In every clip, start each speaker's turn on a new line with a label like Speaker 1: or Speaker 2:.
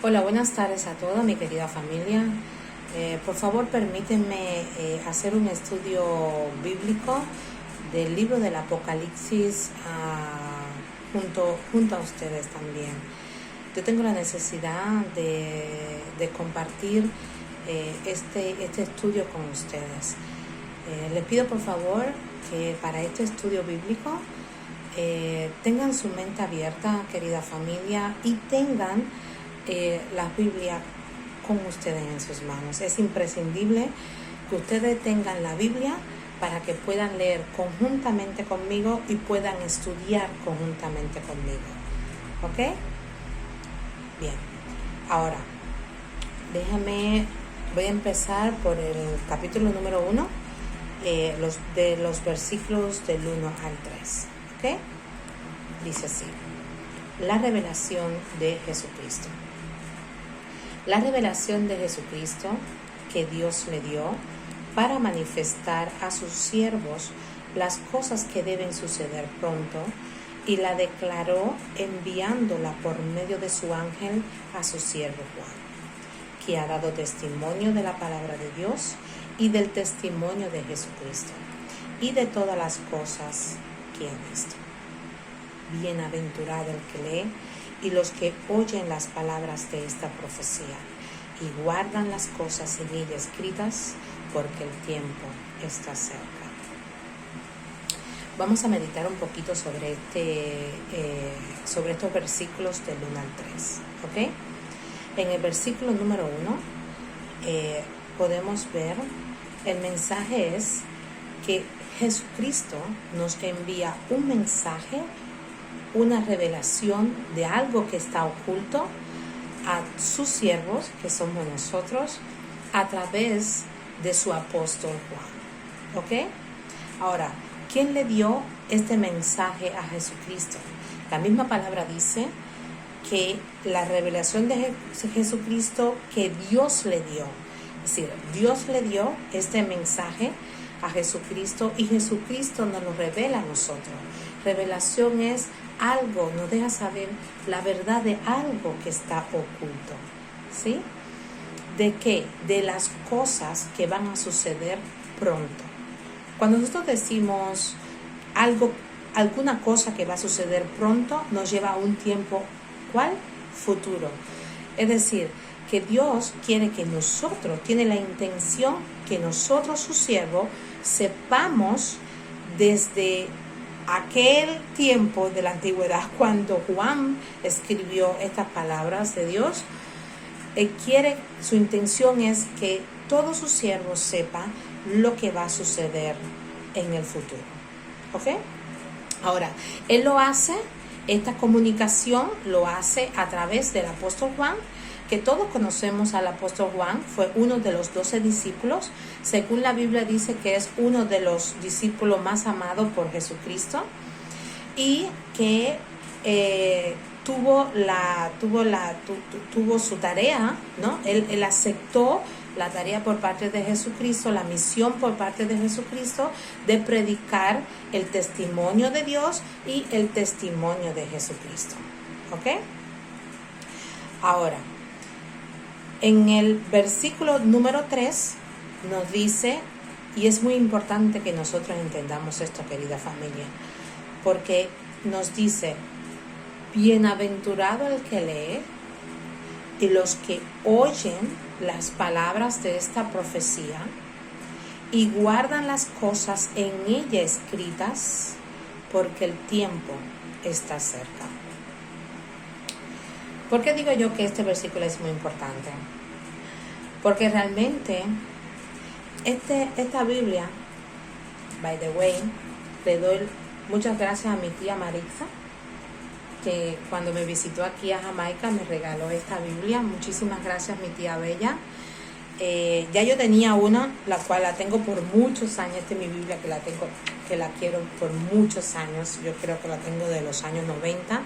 Speaker 1: Hola, buenas tardes a toda mi querida familia. Por favor, permítanme hacer un estudio bíblico del libro del Apocalipsis junto a ustedes también. Yo tengo la necesidad de compartir este estudio con ustedes. Les pido por favor que para este estudio bíblico tengan su mente abierta, querida familia, y tengan la Biblia con ustedes en sus manos. Es imprescindible que ustedes tengan la Biblia para que puedan leer conjuntamente conmigo y puedan estudiar conjuntamente conmigo. ¿Ok? Bien. Ahora, voy a empezar por el capítulo número 1, de los versículos del 1 al 3. ¿Ok? Dice así: la revelación de Jesucristo. La revelación de Jesucristo que Dios le dio para manifestar a sus siervos las cosas que deben suceder pronto, y la declaró enviándola por medio de su ángel a su siervo Juan, que ha dado testimonio de la palabra de Dios y del testimonio de Jesucristo y de todas las cosas que ha visto. Bienaventurado el que lee y los que oyen las palabras de esta profecía y guardan las cosas en ella escritas, porque el tiempo está cerca. Vamos a meditar un poquito sobre estos versículos del 1 al 3. ¿Ok? En el versículo número 1 podemos ver, el mensaje es que Jesucristo nos envía un mensaje, una revelación de algo que está oculto a sus siervos, que somos nosotros, a través de su apóstol Juan. ¿Ok? Ahora, ¿quién le dio este mensaje a Jesucristo? La misma palabra dice que la revelación de Jesucristo que Dios le dio. Es decir, Dios le dio este mensaje a Jesucristo y Jesucristo nos lo revela a nosotros. Revelación es algo, nos deja saber la verdad de algo que está oculto. ¿Sí? ¿De qué? De las cosas que van a suceder pronto. Cuando nosotros decimos alguna cosa que va a suceder pronto, nos lleva a un tiempo, ¿cuál? Futuro. Es decir, que Dios quiere que nosotros, tiene la intención que nosotros, sus siervos, sepamos desde aquel tiempo de la antigüedad, cuando Juan escribió estas palabras de Dios. Su intención es que todos sus siervos sepan lo que va a suceder en el futuro. ¿Ok? Ahora, él lo hace, esta comunicación lo hace a través del apóstol Juan, que todos conocemos al apóstol Juan. Fue uno de los 12 discípulos. Según la Biblia dice que es uno de los discípulos más amados por Jesucristo, y que tuvo su tarea, ¿no? Él aceptó la tarea por parte de Jesucristo, la misión por parte de Jesucristo de predicar el testimonio de Dios y el testimonio de Jesucristo. ¿Ok? Ahora, en el versículo número 3 nos dice, y es muy importante que nosotros entendamos esto, querida familia, porque nos dice: bienaventurado el que lee y los que oyen las palabras de esta profecía y guardan las cosas en ella escritas, porque el tiempo está cerca. ¿Por qué digo yo que este versículo es muy importante? Porque realmente esta Biblia, by the way, le doy muchas gracias a mi tía Maritza, que cuando me visitó aquí a Jamaica me regaló esta Biblia. Muchísimas gracias, mi tía Bella. Ya yo tenía una, la cual la tengo por muchos años. Esta es mi Biblia que la quiero por muchos años. Yo creo que la tengo de los años 90.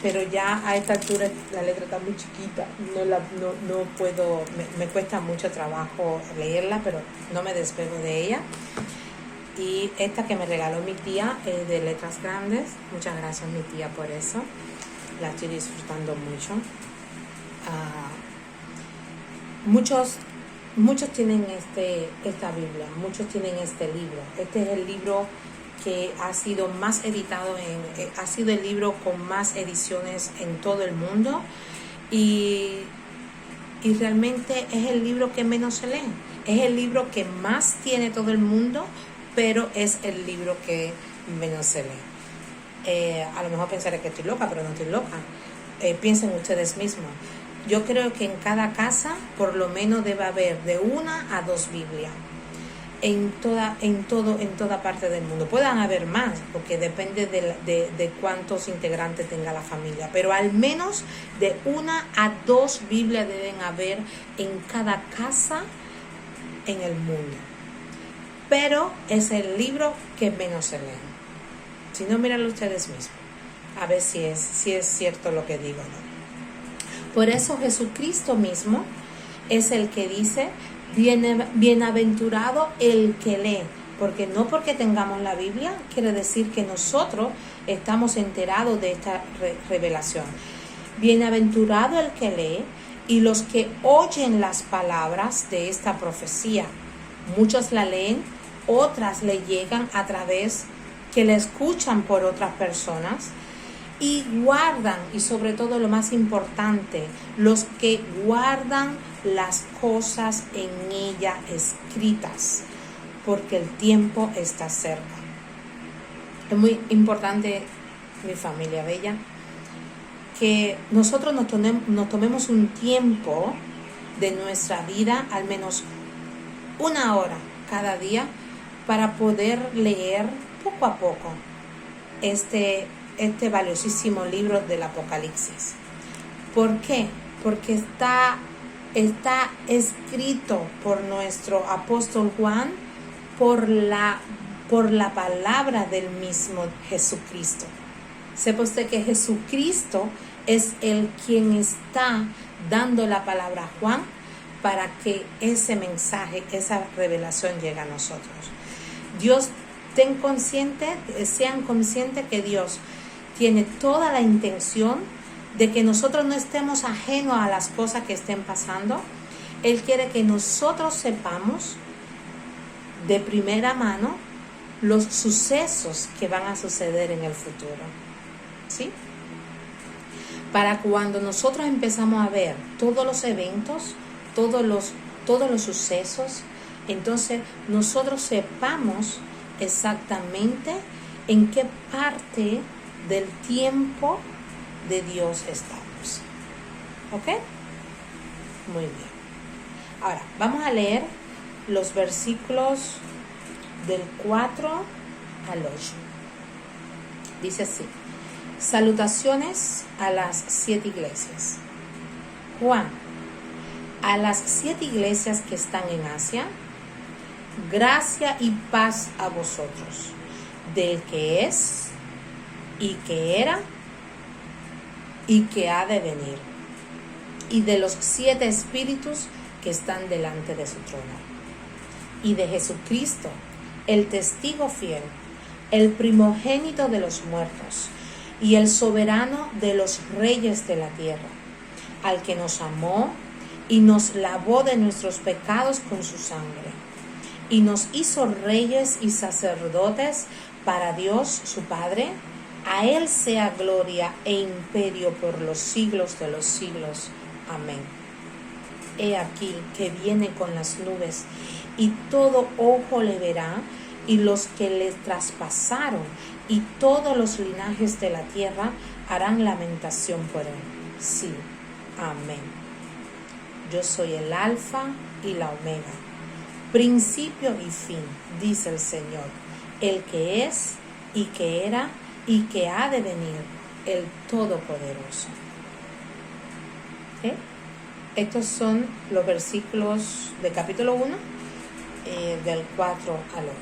Speaker 1: Pero ya a esta altura la letra está muy chiquita, no puedo, me cuesta mucho trabajo leerla, pero no me despego de ella. Y esta que me regaló mi tía es de letras grandes. Muchas gracias, mi tía, por eso. la estoy disfrutando mucho. Muchos tienen esta Biblia, muchos tienen este libro. Este es el libro que ha sido más editado, ha sido el libro con más ediciones en todo el mundo, y realmente es el libro que menos se lee. Es el libro que más tiene todo el mundo, pero es el libro que menos se lee. A lo mejor pensaré que estoy loca, pero no estoy loca. Piensen ustedes mismos. Yo creo que en cada casa por lo menos debe haber de 1 a 2 Biblias. En toda parte del mundo. Puedan haber más, porque depende de cuántos integrantes tenga la familia, pero al menos de 1 a 2 Biblias deben haber en cada casa en el mundo. Pero es el libro que menos se lee. Si no, mírenlo ustedes mismos, a ver si es cierto lo que digo, ¿no? Por eso Jesucristo mismo es el que dice: bienaventurado el que lee, porque no porque tengamos la Biblia quiere decir que nosotros estamos enterados de esta revelación. Bienaventurado el que lee y los que oyen las palabras de esta profecía. Muchos la leen, otras le llegan a través que la escuchan por otras personas y guardan, y sobre todo lo más importante, los que guardan las cosas en ella escritas, porque el tiempo está cerca. Es muy importante, mi familia bella, que nosotros nos tomemos un tiempo de nuestra vida, al menos 1 hora cada día, para poder leer poco a poco este valiosísimo libro del Apocalipsis. ¿Por qué? Porque está escrito por nuestro apóstol Juan, por la palabra del mismo Jesucristo. Sepa usted que Jesucristo es el quien está dando la palabra a Juan para que ese mensaje, esa revelación llegue a nosotros. Sean conscientes que Dios tiene toda la intención de que nosotros no estemos ajenos a las cosas que estén pasando. Él quiere que nosotros sepamos de primera mano los sucesos que van a suceder en el futuro, ¿sí? Para cuando nosotros empezamos a ver todos los eventos, todos los sucesos, entonces nosotros sepamos exactamente en qué parte del tiempo de Dios estamos. ¿Ok? Muy bien. Ahora, vamos a leer los versículos del 4 al 8. Dice así: salutaciones a las 7 iglesias. Juan, a las 7 iglesias que están en Asia, gracia y paz a vosotros, del que es, y que era, y que ha de venir, y de los 7 espíritus que están delante de su trono, y de Jesucristo, el testigo fiel, el primogénito de los muertos, y el soberano de los reyes de la tierra, al que nos amó y nos lavó de nuestros pecados con su sangre, y nos hizo reyes y sacerdotes para Dios su Padre. A Él sea gloria e imperio por los siglos de los siglos. Amén. He aquí que viene con las nubes, y todo ojo le verá, y los que le traspasaron, y todos los linajes de la tierra harán lamentación por él. Sí, amén. Yo soy el Alfa y la Omega, principio y fin, dice el Señor, el que es, y que era, y que ha de venir, el Todopoderoso. ¿Okay? Estos son los versículos del capítulo 1, del 4 al 8.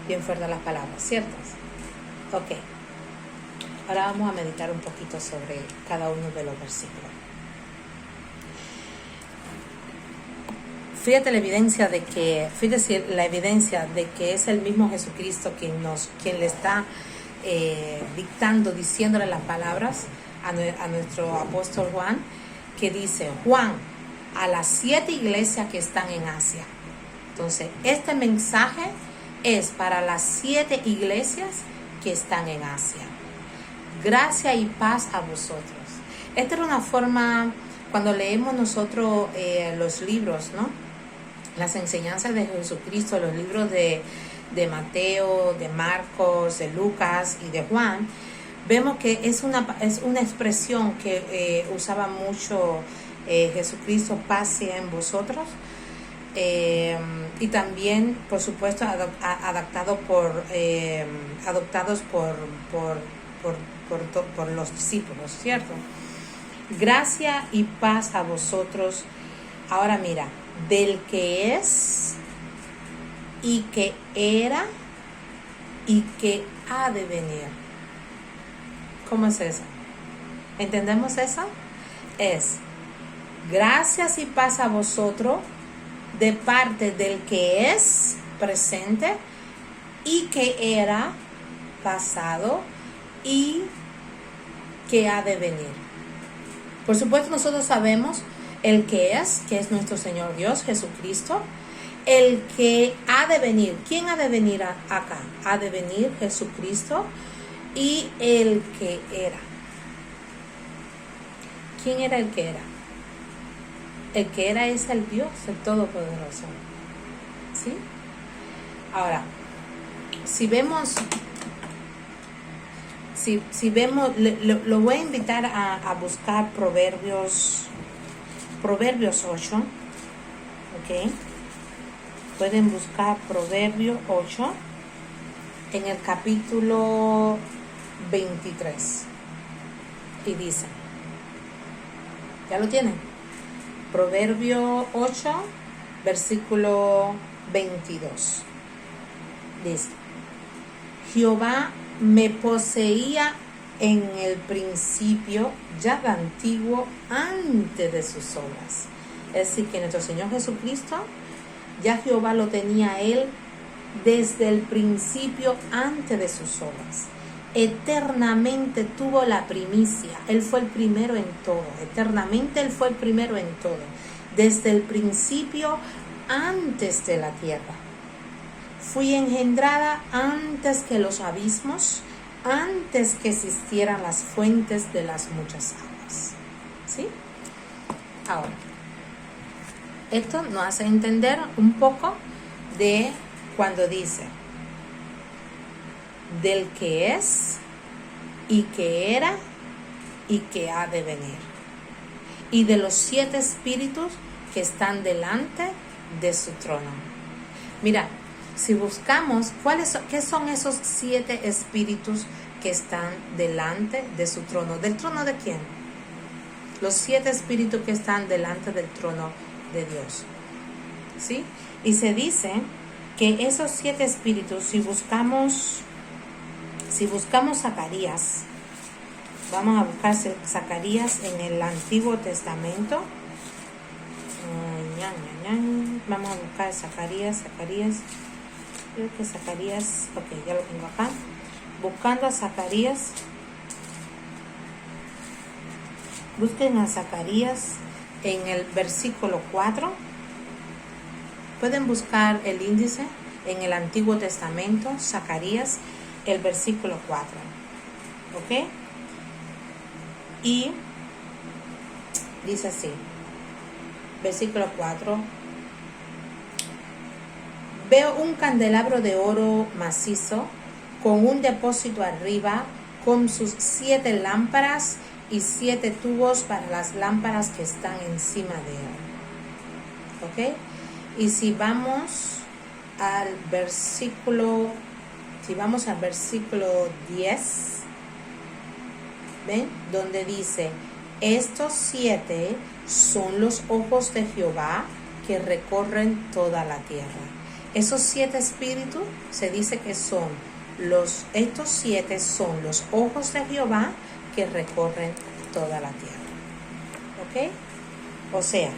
Speaker 1: Bien fuertes las palabras, ¿ciertas? Ok. Ahora vamos a meditar un poquito sobre cada uno de los versículos. Fíjate la evidencia de que es el mismo Jesucristo quien le está diciéndole las palabras a nuestro apóstol Juan, que dice: Juan, a las 7 iglesias que están en Asia. Entonces, este mensaje es para las 7 iglesias que están en Asia. Gracia y paz a vosotros. Esta era una forma, cuando leemos nosotros los libros, ¿no? Las enseñanzas de Jesucristo, los libros de Mateo, de Marcos, de Lucas y de Juan, vemos que es una expresión que usaba mucho Jesucristo: paz sea en vosotros. Y también, por supuesto, adoptados por los discípulos, ¿cierto? Gracia y paz a vosotros. Ahora mira, del que es, y que era, y que ha de venir. ¿Cómo es eso? ¿Entendemos eso? Es gracias y paz a vosotros de parte del que es, presente, y que era, pasado, y que ha de venir. Por supuesto, nosotros sabemos el que es nuestro Señor Dios Jesucristo. El que ha de venir. ¿Quién ha de venir acá? Ha de venir Jesucristo. Y el que era. ¿Quién era el que era? El que era es el Dios, el Todopoderoso. ¿Sí? Ahora, si vemos, lo voy a invitar a buscar Proverbios 8. ¿Ok? Pueden buscar Proverbio 8 en el capítulo 23. Y dice, ¿ya lo tienen? Proverbio 8, versículo 22. Dice: Jehová me poseía en el principio, ya de antiguo, antes de sus obras. Es decir, que nuestro Señor Jesucristo, ya Jehová lo tenía a él desde el principio, antes de sus obras. Eternamente tuvo la primicia. Él fue el primero en todo. Eternamente Él fue el primero en todo. Desde el principio, antes de la tierra. Fui engendrada antes que los abismos, antes que existieran las fuentes de las muchas aguas. ¿Sí? Ahora, esto nos hace entender un poco de cuando dice: del que es, y que era, y que ha de venir. Y de los 7 espíritus que están delante de su trono. Mira, si buscamos, ¿qué son esos 7 espíritus que están delante de su trono? ¿Del trono de quién? Los 7 espíritus que están delante del trono de Dios. ¿Sí? Y se dice que esos 7 espíritus, si buscamos Zacarías, vamos a buscar Zacarías en el Antiguo Testamento. Vamos a buscar Zacarías. Creo que Zacarías, ok, ya lo tengo acá. Buscando a Zacarías. Busquen a Zacarías en el versículo 4. Pueden buscar el índice en el Antiguo Testamento, Zacarías, el versículo 4. ¿Ok? Y dice así, versículo 4. Veo un candelabro de oro macizo con un depósito arriba, con sus 7 lámparas y 7 tubos para las lámparas que están encima de él. ¿Ok? Y si vamos al versículo 10, ¿ven? Donde dice: estos 7 son los ojos de Jehová que recorren toda la tierra. Esos 7 espíritus se dice que estos 7 son los ojos de Jehová que recorren toda la tierra. ¿Ok? O sea,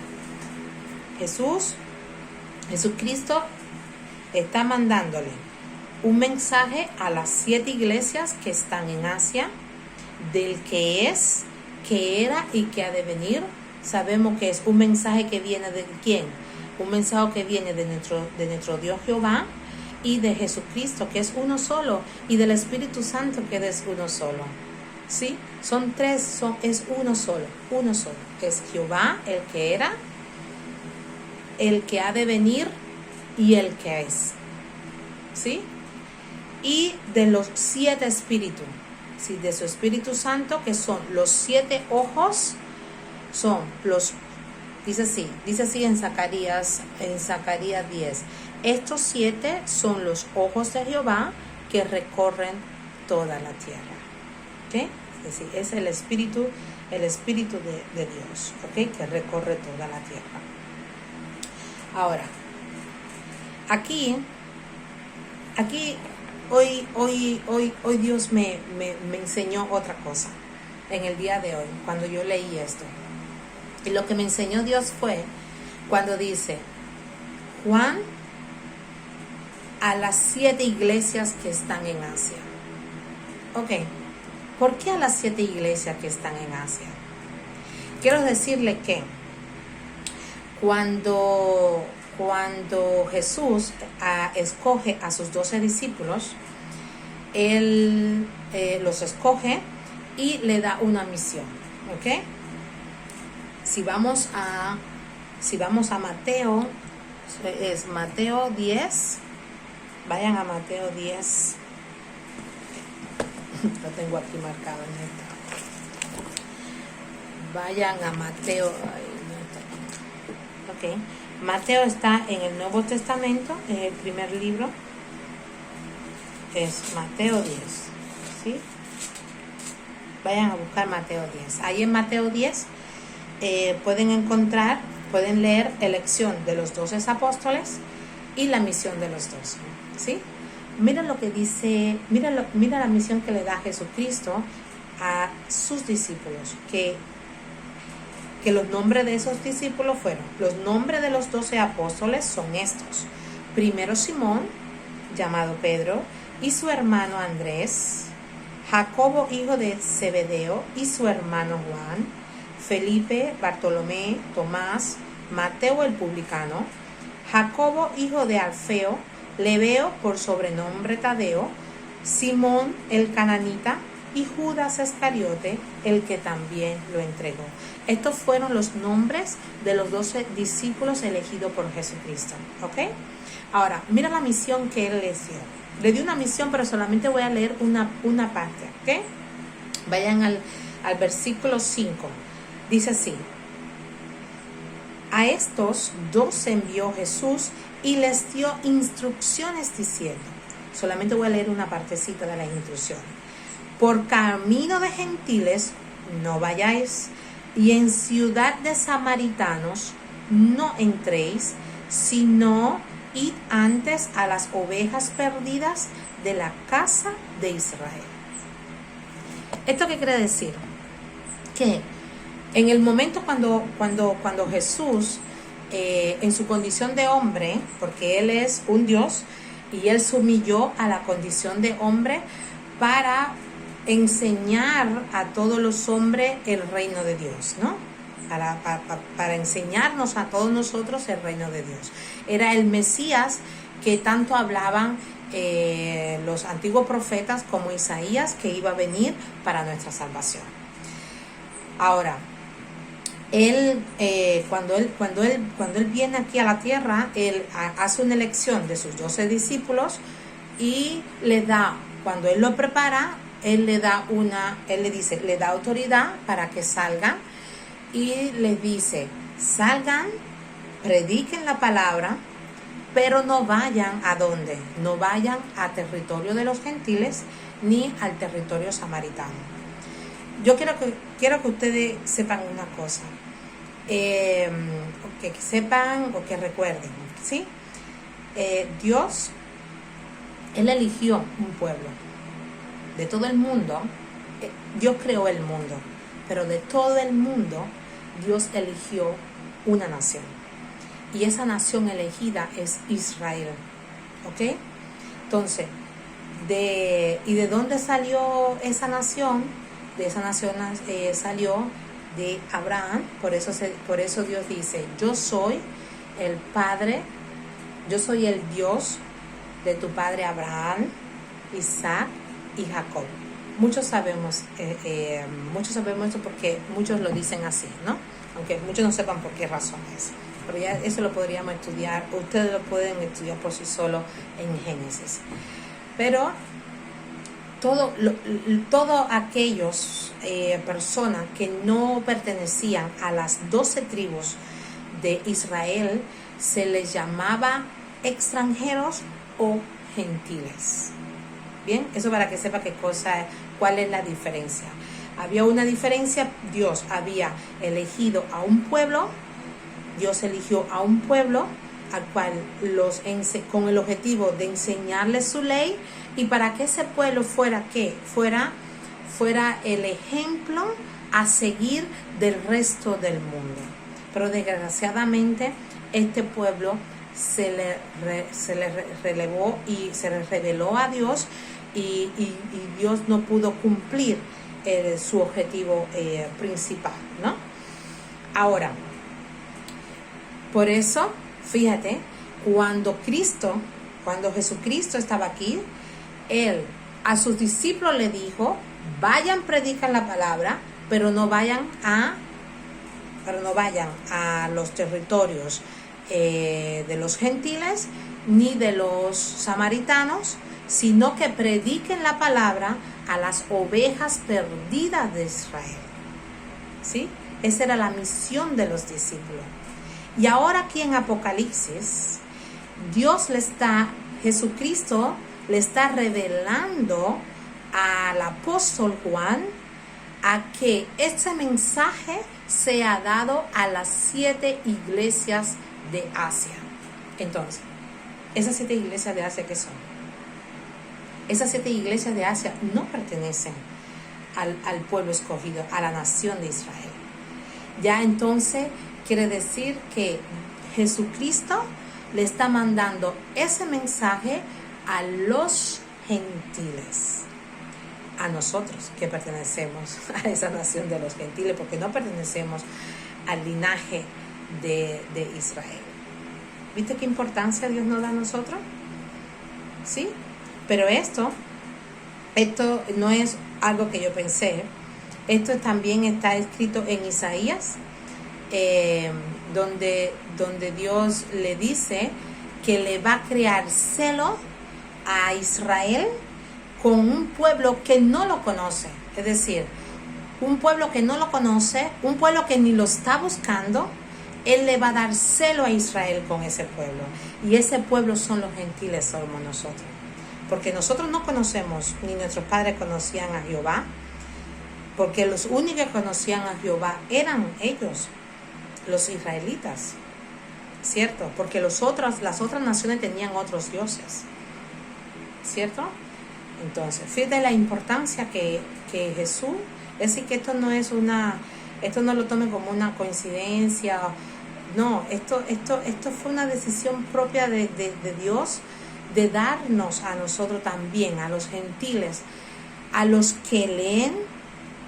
Speaker 1: Jesucristo está mandándole un mensaje a las 7 iglesias que están en Asia, del que es, que era y que ha de venir. Sabemos que es un mensaje que viene de ¿quién? Un mensaje que viene de nuestro Dios Jehová y de Jesucristo, que es uno solo, y del Espíritu Santo, que es uno solo. ¿Sí? Son tres, es uno solo. Es Jehová, el que era, el que ha de venir y el que es. ¿Sí? Y de los 7 espíritus, ¿sí? De su Espíritu Santo, que son los 7 ojos, son los, dice así en Zacarías 10, estos 7 son los ojos de Jehová que recorren toda la tierra. ¿Ok? Es decir, es el espíritu de Dios, ¿ok? Que recorre toda la tierra. Ahora, aquí hoy Dios me enseñó otra cosa en el día de hoy, cuando yo leí esto. Y lo que me enseñó Dios fue cuando dice, Juan, a las 7 iglesias que están en Asia. Ok, ¿por qué a las 7 iglesias que están en Asia? Quiero decirle que cuando Jesús escoge a sus 12 discípulos, Él los escoge y le da una misión, ¿ok? Si vamos a Mateo, es Mateo 10, vayan a Mateo 10, lo tengo aquí marcado en esta. Vayan a Mateo, ok, Mateo está en el Nuevo Testamento, es el primer libro, es Mateo 10, ¿sí? Vayan a buscar Mateo 10. Ahí en Mateo 10 pueden leer elección de los 12 apóstoles y la misión de los 12, ¿sí? Mira lo que dice, mira la misión que le da Jesucristo a sus discípulos, que los nombres de esos discípulos fueron, los nombres de los 12 apóstoles son estos: primero Simón, llamado Pedro, y su hermano Andrés, Jacobo, hijo de Zebedeo, y su hermano Juan, Felipe, Bartolomé, Tomás, Mateo el publicano, Jacobo, hijo de Alfeo, Lebeo, por sobrenombre Tadeo, Simón el cananita, y Judas Iscariote, el que también lo entregó. Estos fueron los nombres de los 12 discípulos elegidos por Jesucristo, ¿ok? Ahora, mira la misión que Él les dio. Le dio una misión, pero solamente voy a leer una parte, ¿ok? Vayan al versículo 5. Dice así: a estos 2 envió Jesús y les dio instrucciones diciendo, solamente voy a leer una partecita de las instrucciones: por camino de gentiles no vayáis, y en ciudad de samaritanos no entréis, sino id antes a las ovejas perdidas de la casa de Israel. ¿Esto qué quiere decir? Que en el momento cuando Jesús, en su condición de hombre, porque Él es un Dios, y Él se humilló a la condición de hombre para enseñar a todos los hombres el reino de Dios, ¿no? Para enseñarnos a todos nosotros el reino de Dios. Era el Mesías que tanto hablaban los antiguos profetas como Isaías, que iba a venir para nuestra salvación. Ahora, cuando él viene aquí a la tierra, Él hace una elección de sus 12 discípulos y le da, cuando Él lo prepara, Él le da autoridad para que salgan, y les dice: salgan, prediquen la palabra, pero no vayan ¿a dónde? No vayan a territorio de los gentiles ni al territorio samaritano. Yo quiero que ustedes sepan una cosa, que sepan o que recuerden, ¿sí? Dios, Él eligió un pueblo. De todo el mundo, Dios creó el mundo, pero de todo el mundo, Dios eligió una nación. Y esa nación elegida es Israel, ¿ok? Entonces, ¿Y de dónde salió esa nación? De esa nación salió de Abraham. Por eso Dios dice, yo soy el Padre, yo soy el Dios de tu padre Abraham, Isaac y Jacob. Muchos sabemos esto porque muchos lo dicen así, ¿no? Aunque muchos no sepan por qué razón es. Pero ya eso lo podríamos estudiar, ustedes lo pueden estudiar por sí solos en Génesis. Pero todo aquellos personas que no pertenecían a las 12 tribus de Israel se les llamaba extranjeros o gentiles. Bien, eso para que sepa cuál es la diferencia. Había una diferencia. Dios había elegido a un pueblo. Dios eligió a un pueblo al cual con el objetivo de enseñarles su ley, y para que ese pueblo fuera el ejemplo a seguir del resto del mundo. Pero desgraciadamente este pueblo se le relevó y se le reveló a Dios, y Dios no pudo cumplir su objetivo principal, ¿no? Ahora, por eso, fíjate, cuando Jesucristo estaba aquí, Él a sus discípulos le dijo, vayan, predican la palabra, pero no vayan a los territorios de los gentiles ni de los samaritanos, sino que prediquen la palabra a las ovejas perdidas de Israel. ¿Sí? Esa era la misión de los discípulos. Y ahora aquí en Apocalipsis, Jesucristo le está revelando al apóstol Juan a que este mensaje sea dado a las 7 iglesias de Asia. Entonces, esas 7 iglesias de Asia, ¿qué son? Esas 7 iglesias de Asia no pertenecen al pueblo escogido, a la nación de Israel. Ya entonces quiere decir que Jesucristo le está mandando ese mensaje a los gentiles, a nosotros que pertenecemos a esa nación de los gentiles, porque no pertenecemos al linaje de Israel. ¿Viste qué importancia Dios nos da a nosotros? ¿Sí? Pero esto no es algo que yo pensé. Esto también está escrito en Isaías, donde Dios le dice que le va a crear celo a Israel con un pueblo que no lo conoce. Es decir, un pueblo que no lo conoce, un pueblo que ni lo está buscando. Él le va a dar celo a Israel con ese pueblo. Y ese pueblo son los gentiles, somos nosotros. Porque nosotros no conocemos, ni nuestros padres conocían a Jehová. Porque los únicos que conocían a Jehová eran ellos, los israelitas. ¿Cierto? Porque las otras naciones tenían otros dioses. ¿Cierto? Entonces, fíjate la importancia que Jesús, es decir, que esto no lo tomen como una coincidencia. No, esto fue una decisión propia de Dios, de darnos a nosotros también, a los gentiles, a los que leen,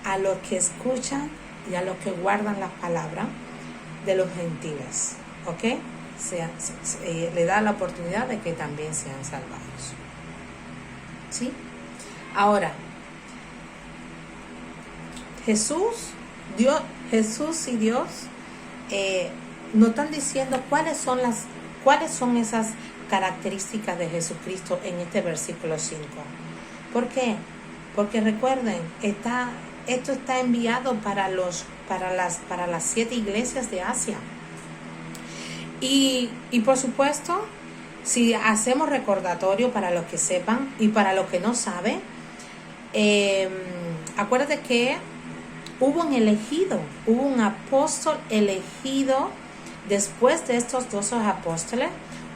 Speaker 1: a los que escuchan y a los que guardan la palabra de los gentiles, ¿ok? Le da la oportunidad de que también sean salvados. ¿Sí? Ahora, Jesús y Dios nos están diciendo cuáles son esas características de Jesucristo en este versículo 5. ¿Por qué? Porque recuerden, esto está enviado para las 7 iglesias de Asia. Y por supuesto, si hacemos recordatorio para los que sepan y para los que no saben, acuérdate que hubo un apóstol elegido después de estos 12 apóstoles.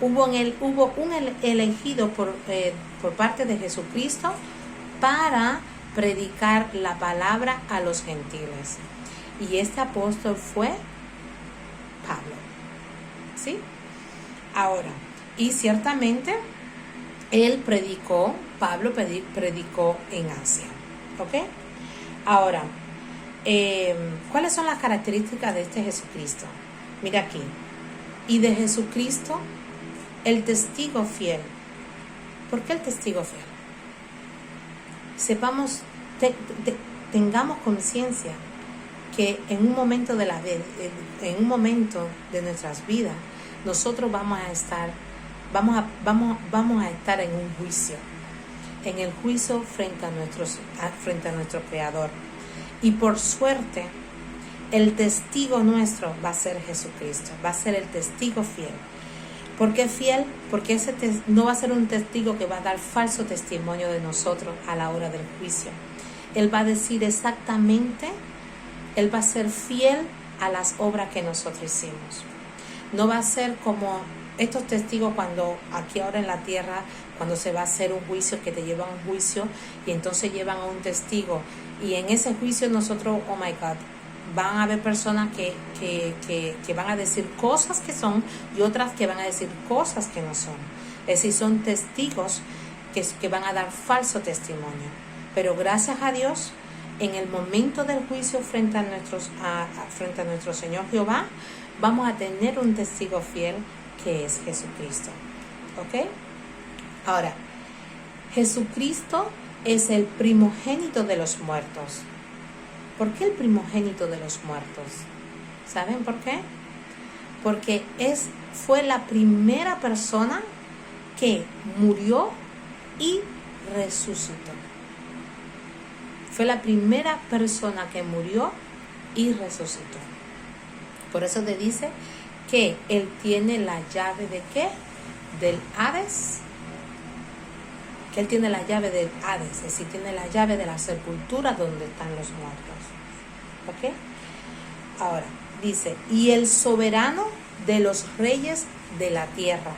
Speaker 1: Hubo un elegido por parte de Jesucristo para predicar la palabra a los gentiles. Y este apóstol fue Pablo. ¿Sí? Ahora, y ciertamente él predicó Pablo predicó en Asia. ¿Ok? Ahora, ¿cuáles son las características de este Jesucristo? Mira aquí. Y de Jesucristo, el testigo fiel. ¿Por qué el testigo fiel? Sepamos, tengamos conciencia que en un momento de nuestras vidas, nosotros vamos a estar en un juicio, en el juicio frente a nuestro Creador. Y por suerte, el testigo nuestro va a ser Jesucristo, va a ser el testigo fiel. ¿Por qué fiel? Porque ese no va a ser un testigo que va a dar falso testimonio de nosotros a la hora del juicio. Él va a decir exactamente, Él va a ser fiel a las obras que nosotros hicimos. No va a ser como estos testigos cuando aquí ahora en la tierra, cuando se va a hacer un juicio, que te llevan a un juicio y entonces llevan a un testigo. Y en ese juicio nosotros, oh my God, van a haber personas que van a decir cosas que son y otras que van a decir cosas que no son. Es decir, son testigos que van a dar falso testimonio. Pero gracias a Dios, en el momento del juicio frente a nuestro Señor Jehová, vamos a tener un testigo fiel que es Jesucristo. ¿Ok? Ahora, Jesucristo es el primogénito de los muertos. ¿Por qué el primogénito de los muertos? ¿Saben por qué? Porque fue la primera persona que murió y resucitó. Fue la primera persona que murió y resucitó. Por eso te dice que Él tiene la llave ¿de qué? Del Hades. Que Él tiene la llave del Hades, es decir, tiene la llave de la sepultura donde están los muertos. ¿Ok? Ahora, dice, y el soberano de los reyes de la tierra.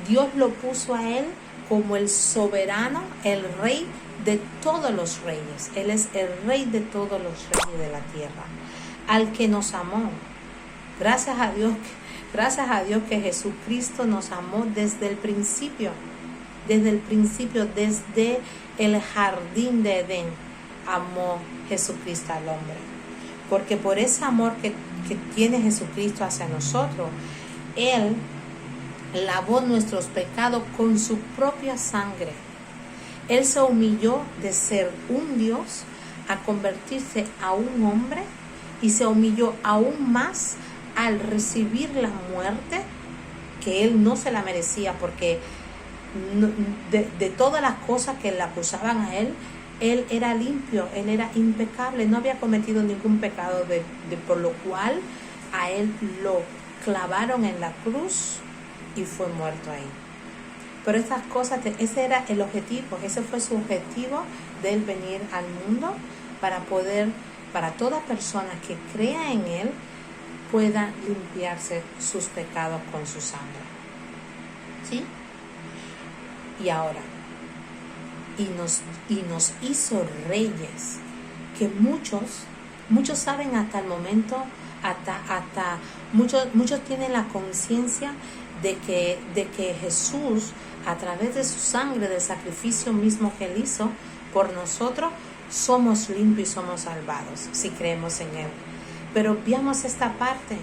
Speaker 1: Dios lo puso a Él como el soberano, el rey de todos los reyes. Él es el rey de todos los reyes de la tierra. Al que nos amó. Gracias a Dios que Jesucristo nos amó desde el principio. Desde el jardín de Edén, amó Jesucristo al hombre. Porque por ese amor que tiene Jesucristo hacia nosotros, Él lavó nuestros pecados con su propia sangre. Él se humilló de ser un Dios a convertirse a un hombre y se humilló aún más al recibir la muerte que Él no se la merecía, porque de todas las cosas que le acusaban a Él era limpio, Él era impecable, no había cometido ningún pecado, por lo cual a Él lo clavaron en la cruz y fue muerto ahí. Pero estas cosas, ese era el objetivo, ese fue su objetivo de Él venir al mundo, para toda persona que crea en Él, pueda limpiarse sus pecados con su sangre. ¿Sí? Y ahora, y nos hizo reyes, que muchos saben hasta el momento, muchos tienen la conciencia de que Jesús, a través de su sangre, del sacrificio mismo que Él hizo por nosotros, somos limpios y somos salvados, si creemos en Él. Pero veamos esta parte.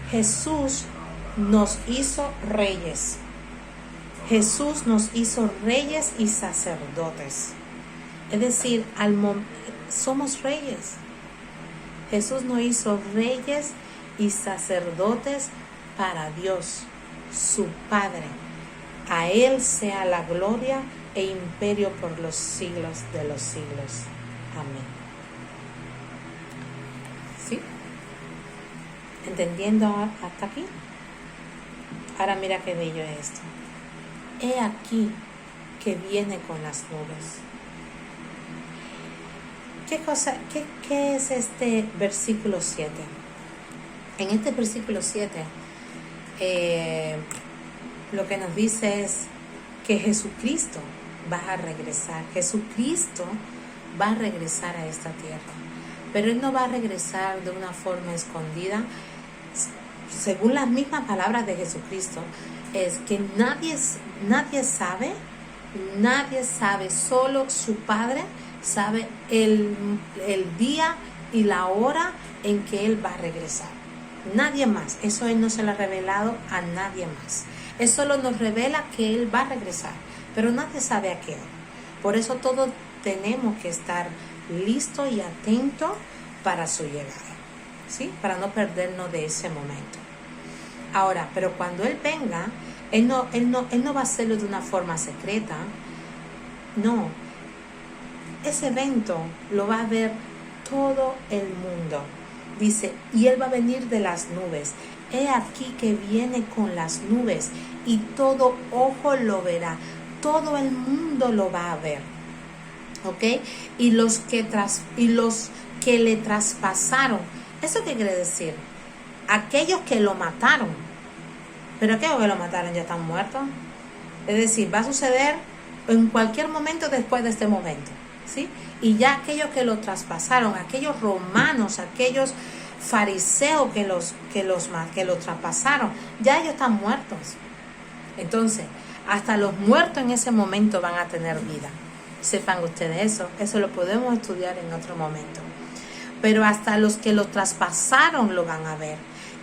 Speaker 1: Jesús nos hizo reyes. Jesús nos hizo reyes y sacerdotes. Es decir, somos reyes. Jesús nos hizo reyes y sacerdotes para Dios, su Padre. A Él sea la gloria e imperio por los siglos de los siglos. Amén. ¿Sí? ¿Entendiendo hasta aquí? Ahora mira qué bello es esto. He aquí que viene con las nubes. ¿Qué es este versículo 7? En este versículo 7, lo que nos dice es que Jesucristo va a regresar. Jesucristo va a regresar a esta tierra. Pero Él no va a regresar de una forma escondida. Según las mismas palabras de Jesucristo, es que nadie sabe Nadie sabe, solo su Padre sabe el día y la hora en que Él va a regresar. Nadie más. Eso Él no se lo ha revelado a nadie más. Él solo nos revela que Él va a regresar, pero nadie sabe a qué hora. Por eso todos tenemos que estar listos y atentos para su llegada, ¿sí? Para no perdernos de ese momento. Ahora, pero cuando Él venga, Él no va a hacerlo de una forma secreta. No. Ese evento lo va a ver todo el mundo. Dice, y Él va a venir de las nubes. He aquí que viene con las nubes y todo ojo lo verá. Todo el mundo lo va a ver. ¿Ok? Y los que le traspasaron. ¿Eso qué quiere decir? Aquellos que lo mataron. Pero aquellos que lo mataron ya están muertos. Es decir, va a suceder en cualquier momento después de este momento, ¿sí? Y ya aquellos que lo traspasaron, aquellos romanos, aquellos fariseos que lo traspasaron, ya ellos están muertos. Entonces, hasta los muertos en ese momento van a tener vida. Sepan ustedes eso lo podemos estudiar en otro momento. Pero hasta los que lo traspasaron lo van a ver.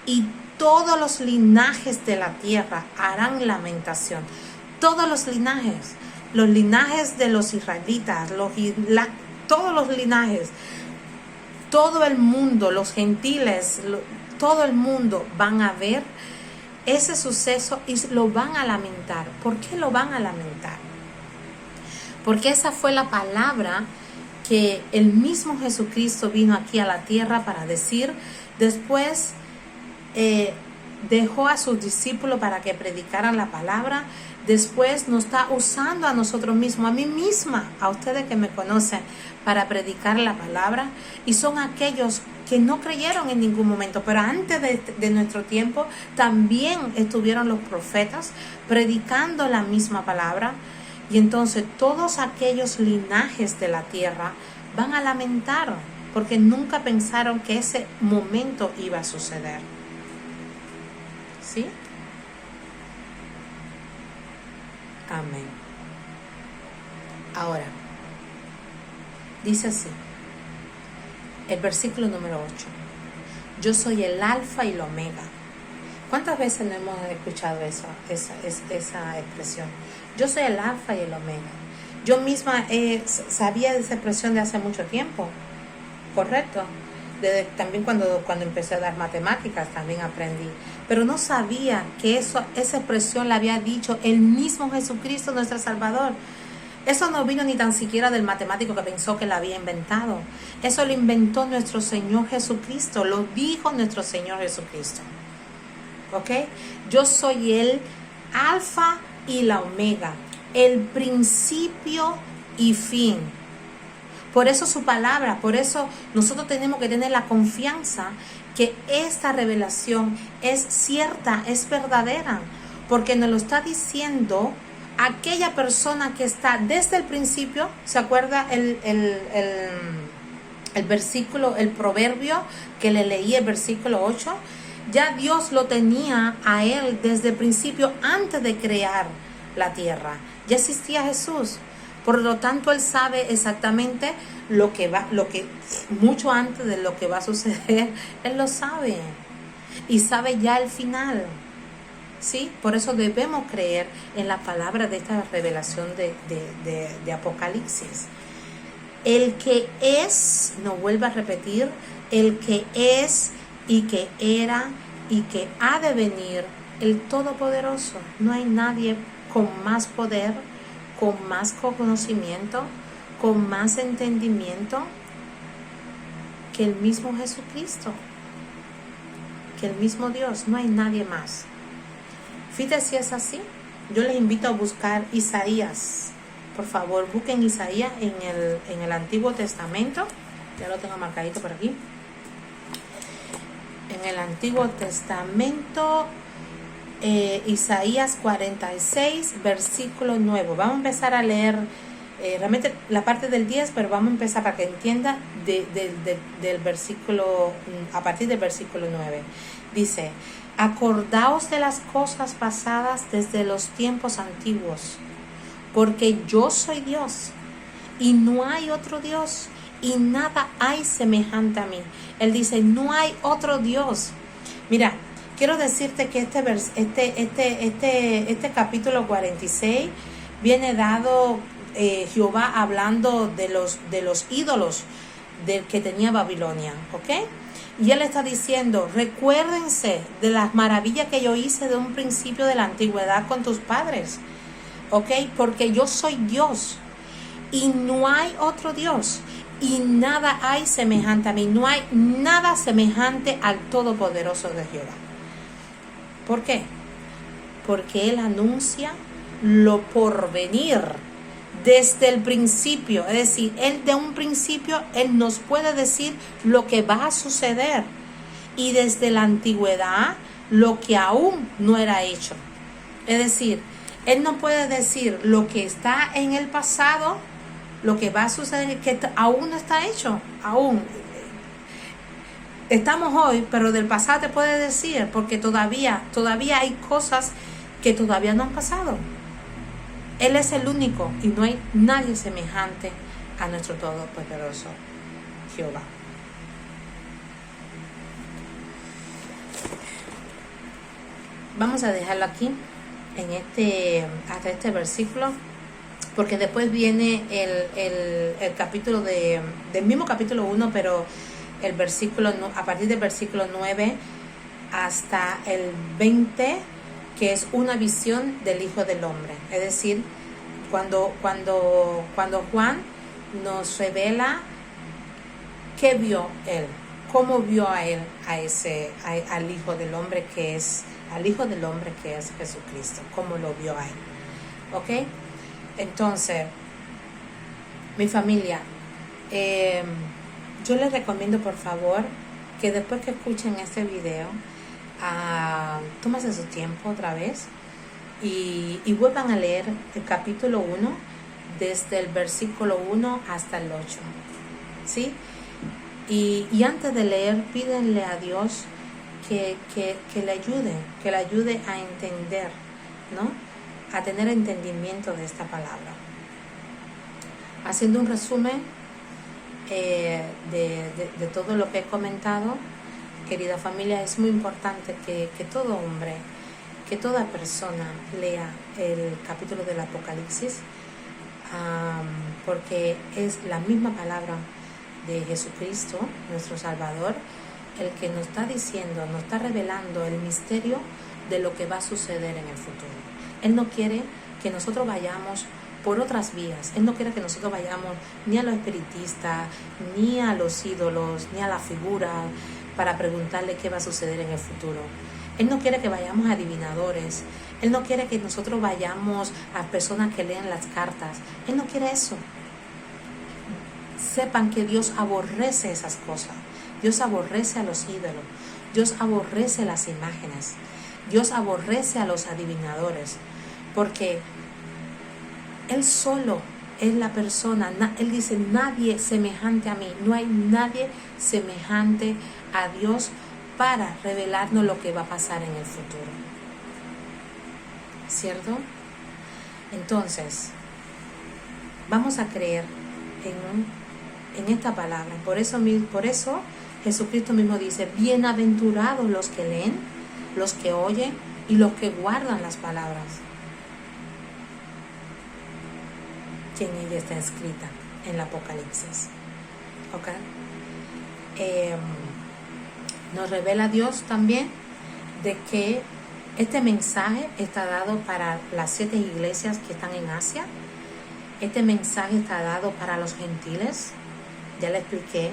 Speaker 1: Y todos los linajes de la tierra harán lamentación. Todos los linajes de los israelitas, todos los linajes, todo el mundo, los gentiles, todo el mundo van a ver ese suceso y lo van a lamentar. ¿Por qué lo van a lamentar? Porque esa fue la palabra que el mismo Jesucristo vino aquí a la tierra para decir. Después dejó a sus discípulos para que predicaran la palabra. Después nos está usando a nosotros mismos, a mí misma, a ustedes que me conocen, para predicar la palabra. Y son aquellos que no creyeron en ningún momento, pero antes de nuestro tiempo también estuvieron los profetas predicando la misma palabra. Y entonces todos aquellos linajes de la tierra van a lamentar, porque nunca pensaron que ese momento iba a suceder. ¿Sí? Amén. Ahora, dice así, el versículo número 8. Yo soy el alfa y el omega. ¿Cuántas veces no hemos escuchado esa expresión? Yo soy el alfa y el omega. Yo misma sabía de esa expresión de hace mucho tiempo, ¿correcto? También cuando empecé a dar matemáticas también aprendí. Pero no sabía que esa expresión la había dicho el mismo Jesucristo, nuestro Salvador. Eso no vino ni tan siquiera del matemático que pensó que la había inventado. Eso lo inventó nuestro Señor Jesucristo. Lo dijo nuestro Señor Jesucristo. ¿Ok? Yo soy el alfa y la omega, el principio y fin. Por eso su palabra, por eso nosotros tenemos que tener la confianza que esta revelación es cierta, es verdadera, porque nos lo está diciendo aquella persona que está desde el principio. ¿Se acuerda el versículo, el proverbio que le leí, el versículo 8? Ya Dios lo tenía a él desde el principio, antes de crear la tierra. Ya existía Jesús. Por lo tanto, Él sabe exactamente lo que mucho antes de lo que va a suceder. Él lo sabe. Y sabe ya el final. ¿Sí? Por eso debemos creer en la palabra de esta revelación de Apocalipsis. El que es, no vuelvo a repetir, el que es y que era y que ha de venir, el Todopoderoso. No hay nadie con más poder, con más conocimiento, con más entendimiento que el mismo Jesucristo, que el mismo Dios. No hay nadie más. Fíjate si es así. Yo les invito a buscar Isaías. Por favor, busquen Isaías en el Antiguo Testamento. Ya lo tengo marcadito por aquí. En el Antiguo Testamento, Isaías 46, versículo 9. Vamos a empezar a leer realmente la parte del 10, pero vamos a empezar para que entienda del versículo, a partir del versículo 9. Dice: acordaos de las cosas pasadas desde los tiempos antiguos. porque yo soy Dios y no hay otro Dios y nada hay semejante a mí. Él dice, no hay otro Dios. Mira, quiero decirte que este capítulo 46 viene dado Jehová hablando de los ídolos que tenía Babilonia, ¿ok? Y él está diciendo, recuérdense de las maravillas que yo hice de un principio de la antigüedad con tus padres, ¿ok? Porque yo soy Dios y no hay otro Dios y nada hay semejante a mí, no hay nada semejante al Todopoderoso de Jehová. ¿Por qué? Porque él anuncia lo por venir desde el principio, es decir, él de un principio, él nos puede decir lo que va a suceder y desde la antigüedad lo que aún no era hecho. Es decir, él no puede decir lo que está en el pasado, lo que va a suceder, que aún no está hecho, aún estamos hoy, pero del pasado te puede decir, porque todavía hay cosas que todavía no han pasado. Él es el único y no hay nadie semejante a nuestro Todopoderoso Jehová. Vamos a dejarlo aquí hasta este versículo, porque después viene el capítulo del mismo capítulo 1, pero el versículo a partir del versículo 9 hasta el 20, que es una visión del Hijo del Hombre. Es decir, cuando Juan nos revela qué vio él, cómo vio a él, al Hijo del Hombre que es Jesucristo, cómo lo vio a él. ¿Ok? Entonces, mi familia, yo les recomiendo por favor que después que escuchen este video, tómense su tiempo otra vez y vuelvan a leer el capítulo 1 desde el versículo 1 hasta el 8, ¿sí? Y antes de leer, pídenle a Dios que le ayude a entender, ¿no? A tener entendimiento de esta palabra. Haciendo un resumen de todo lo que he comentado, querida familia, es muy importante que todo hombre, que toda persona lea el capítulo del Apocalipsis, porque es la misma palabra de Jesucristo, nuestro Salvador, el que nos está diciendo, nos está revelando el misterio de lo que va a suceder en el futuro. Él no quiere que nosotros vayamos por otras vías. Él no quiere que nosotros vayamos ni a los espiritistas, ni a los ídolos, ni a la figura para preguntarle qué va a suceder en el futuro. Él no quiere que vayamos a adivinadores. Él no quiere que nosotros vayamos a personas que leen las cartas. Él no quiere eso. Sepan que Dios aborrece esas cosas. Dios aborrece a los ídolos. Dios aborrece las imágenes. Dios aborrece a los adivinadores. Porque Él solo es la persona. Él dice, nadie semejante a mí. No hay nadie semejante a Dios para revelarnos lo que va a pasar en el futuro. ¿Cierto? Entonces, vamos a creer en esta palabra. Por eso Jesucristo mismo dice, bienaventurados los que leen, los que oyen y los que guardan las palabras que en ella está escrita en el Apocalipsis. ¿Ok? Nos revela Dios también de que este mensaje está dado para las 7 iglesias que están en Asia. Este mensaje está dado para los gentiles, ya le expliqué,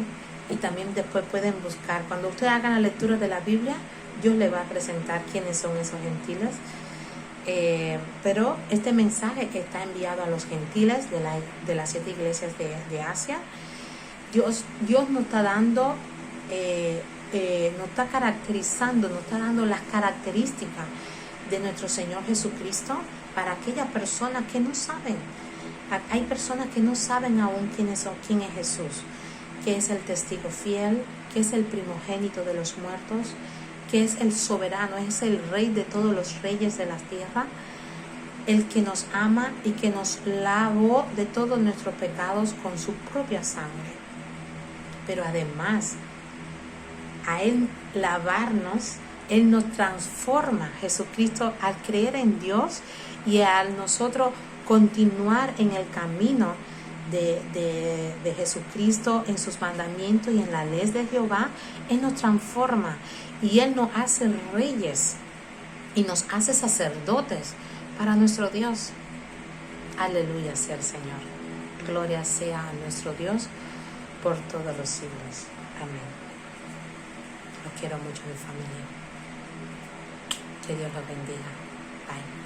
Speaker 1: y también después pueden buscar. Cuando ustedes hagan la lectura de la Biblia, Dios les va a presentar quiénes son esos gentiles. Pero este mensaje está enviado a los gentiles de las 7 iglesias de Asia. Dios nos está dando, nos está caracterizando, nos está dando las características de nuestro Señor Jesucristo para aquellas personas que no saben. Hay personas que no saben aún quién es Jesús, que es el testigo fiel, que es el primogénito de los muertos, que es el soberano, es el rey de todos los reyes de la tierra. el que nos ama y que nos lavó de todos nuestros pecados con su propia sangre. Pero además, a Él lavarnos, Él nos transforma. Jesucristo, al creer en Dios y al nosotros continuar en el camino de Jesucristo, en sus mandamientos y en la ley de Jehová, Él nos transforma y Él nos hace reyes y nos hace sacerdotes para nuestro Dios. Aleluya sea el Señor. Gloria sea a nuestro Dios por todos los siglos. Amén. Los quiero mucho, mi familia. Que Dios los bendiga. Bye.